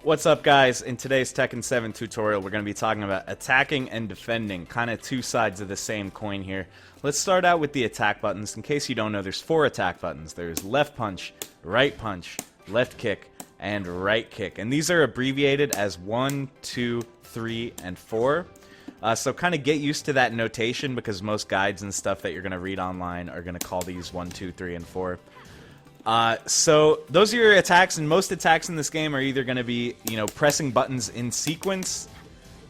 What's up, guys? In today's Tekken 7 tutorial, we're going to be talking about attacking and defending, kind of two sides of the same coin here. Let's start out with the attack buttons. In case you don't know, there's 4 attack buttons. There's left punch, left kick, and right kick. And these are abbreviated as 1, 2, 3, and 4. So kind of get used to that notation because most guides and stuff that you're going to read online are going to call these 1, 2, 3, and 4. So those are your attacks, and most attacks in this game are either going to be, pressing buttons in sequence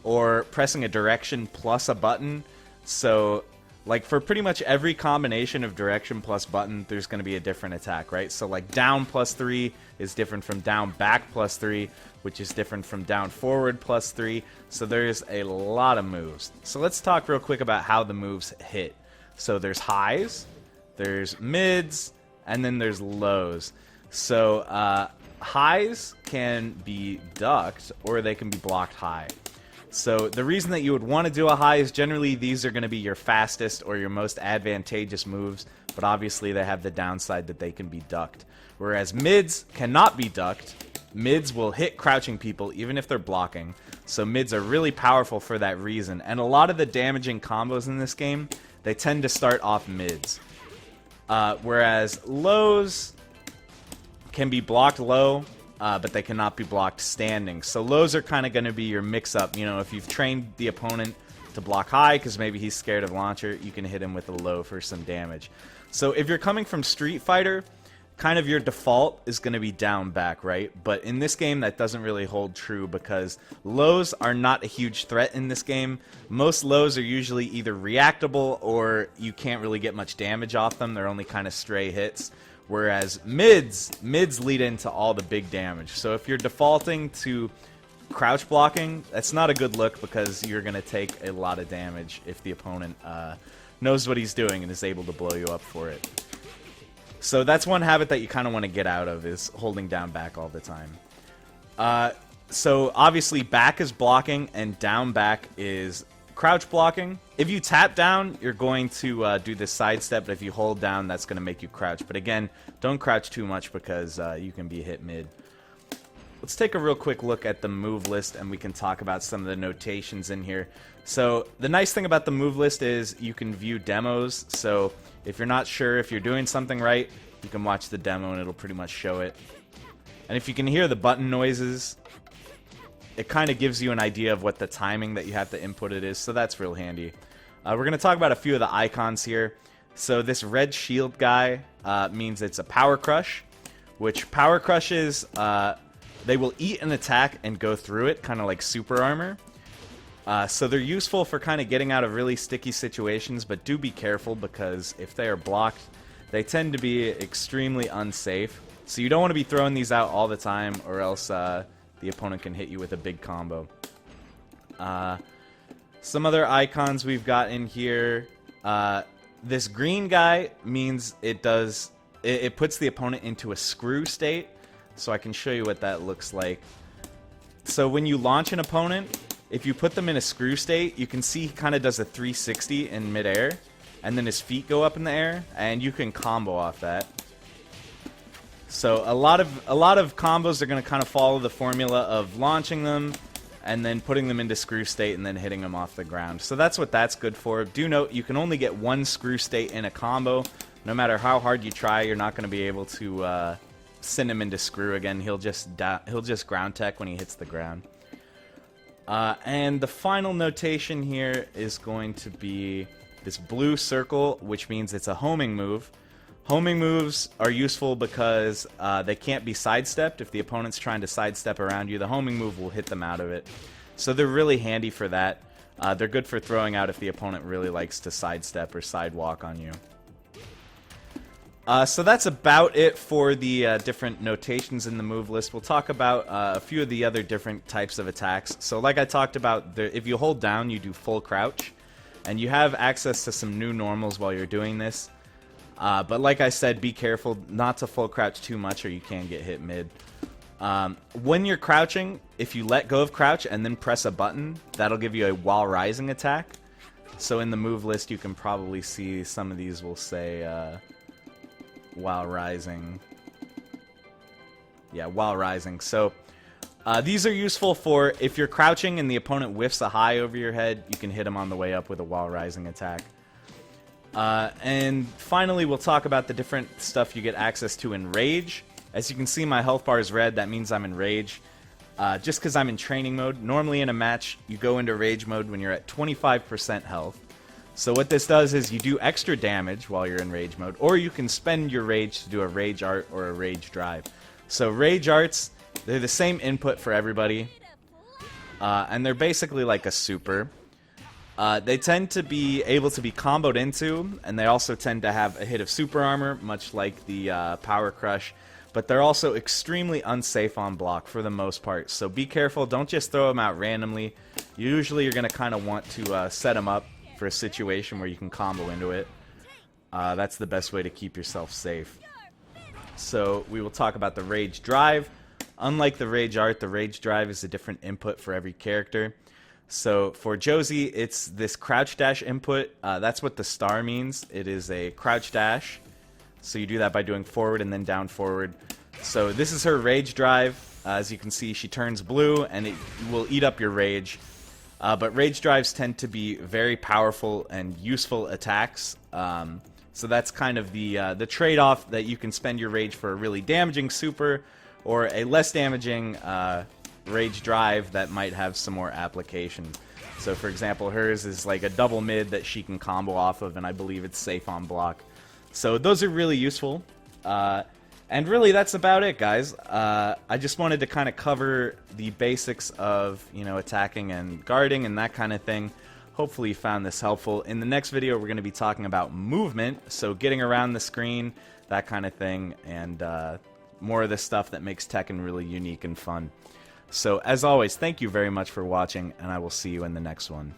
or pressing a direction plus a button. So, like, for pretty much every combination of direction plus button, there's going to be a different attack, right? So, like, down plus 3 is different from down back plus 3, which is different from down forward plus 3. So there's a lot of moves. So let's talk real quick about how the moves hit. So there's highs, there's mids, and then there's lows. So highs can be ducked or they can be blocked high. So the reason that you would want to do a high is generally these are going to be your fastest or your most advantageous moves, but obviously they have the downside that they can be ducked. Whereas mids cannot be ducked. Mids will hit crouching people even if they're blocking. So mids are really powerful for that reason. And a lot of the damaging combos in this game, they tend to start off mids. Whereas lows can be blocked low, but they cannot be blocked standing. So lows are kind of going to be your mix-up. If you've trained the opponent to block high because maybe he's scared of launcher, you can hit him with a low for some damage. So if you're coming from Street Fighter, kind of your default is going to be down back, right? But in this game, that doesn't really hold true because lows are not a huge threat in this game. Most lows are usually either reactable or you can't really get much damage off them. They're only kind of stray hits. Whereas mids lead into all the big damage. So if you're defaulting to crouch blocking, that's not a good look because you're going to take a lot of damage if the opponent knows what he's doing and is able to blow you up for it. So that's one habit that you kind of want to get out of, is holding down back all the time. So obviously back is blocking and down back is crouch blocking. If you tap down, you're going to do this sidestep, but if you hold down, that's going to make you crouch. But again, don't crouch too much because you can be hit mid. Let's take a real quick look at the move list and we can talk about some of the notations in here. So the nice thing about the move list is you can view demos. So if you're not sure if you're doing something right, you can watch the demo and it'll pretty much show it. And if you can hear the button noises, it kind of gives you an idea of what the timing that you have to input it is, so that's real handy. We're going to talk about a few of the icons here. So this red shield guy means it's a power crush, which power crushes, they will eat an attack and go through it, kind of like super armor. So they're useful for kind of getting out of really sticky situations, but do be careful because if they are blocked, they tend to be extremely unsafe. So you don't want to be throwing these out all the time or else the opponent can hit you with a big combo. Some other icons we've got in here. This green guy means it puts the opponent into a screw state. So I can show you what that looks like. So when you launch an opponent, if you put them in a screw state, you can see he kind of does a 360 in midair, and then his feet go up in the air, and you can combo off that. So a lot of combos are going to kind of follow the formula of launching them, and then putting them into screw state, and then hitting them off the ground. So that's what that's good for. Do note you can only get one screw state in a combo. No matter how hard you try, you're not going to be able to send him into screw again. He'll just ground tech when he hits the ground. And the final notation here is going to be this blue circle, which means it's a homing move. Homing moves are useful because they can't be sidestepped. If the opponent's trying to sidestep around you, the homing move will hit them out of it. So they're really handy for that. They're good for throwing out if the opponent really likes to sidestep or sidewalk on you. So that's about it for the different notations in the move list. We'll talk about a few of the other different types of attacks. So like I talked about, if you hold down, you do full crouch. And you have access to some new normals while you're doing this. But like I said, be careful not to full crouch too much or you can get hit mid. When you're crouching, if you let go of crouch and then press a button, that'll give you a while rising attack. So in the move list, you can probably see some of these will say while rising. Yeah, while rising. So These are useful for if you're crouching and the opponent whiffs a high over your head, you can hit him on the way up with a while rising attack. And finally, we'll talk about the different stuff you get access to in Rage. As you can see, my health bar is red. That means I'm in Rage. Just because I'm in training mode. Normally in a match, you go into Rage mode when you're at 25% health. So what this does is you do extra damage while you're in Rage mode, or you can spend your Rage to do a Rage Art or a Rage Drive. So Rage Arts, they're the same input for everybody, and they're basically like a super. They tend to be able to be comboed into, and they also tend to have a hit of super armor, much like the Power Crush, but they're also extremely unsafe on block for the most part. So be careful, don't just throw them out randomly. Usually you're going to kind of want to set them up for a situation where you can combo into it. That's the best way to keep yourself safe. So we will talk about the Rage Drive. Unlike the Rage Art, the Rage Drive is a different input for every character. So for Josie, it's this crouch dash input. That's what the star means. It is a crouch dash. So you do that by doing forward and then down forward. So this is her Rage Drive. As you can see, she turns blue and it will eat up your rage. But Rage Drives tend to be very powerful and useful attacks. So that's kind of the trade-off, that you can spend your rage for a really damaging super or a less damaging Rage Drive that might have some more application. So for example, hers is like a double mid that she can combo off of, and I believe it's safe on block. So those are really useful. And really, that's about it, guys. I just wanted to kind of cover the basics of, attacking and guarding and that kind of thing. Hopefully you found this helpful. In the next video, we're going to be talking about movement, so getting around the screen, that kind of thing, and more of the stuff that makes Tekken really unique and fun. So, as always, thank you very much for watching, and I will see you in the next one.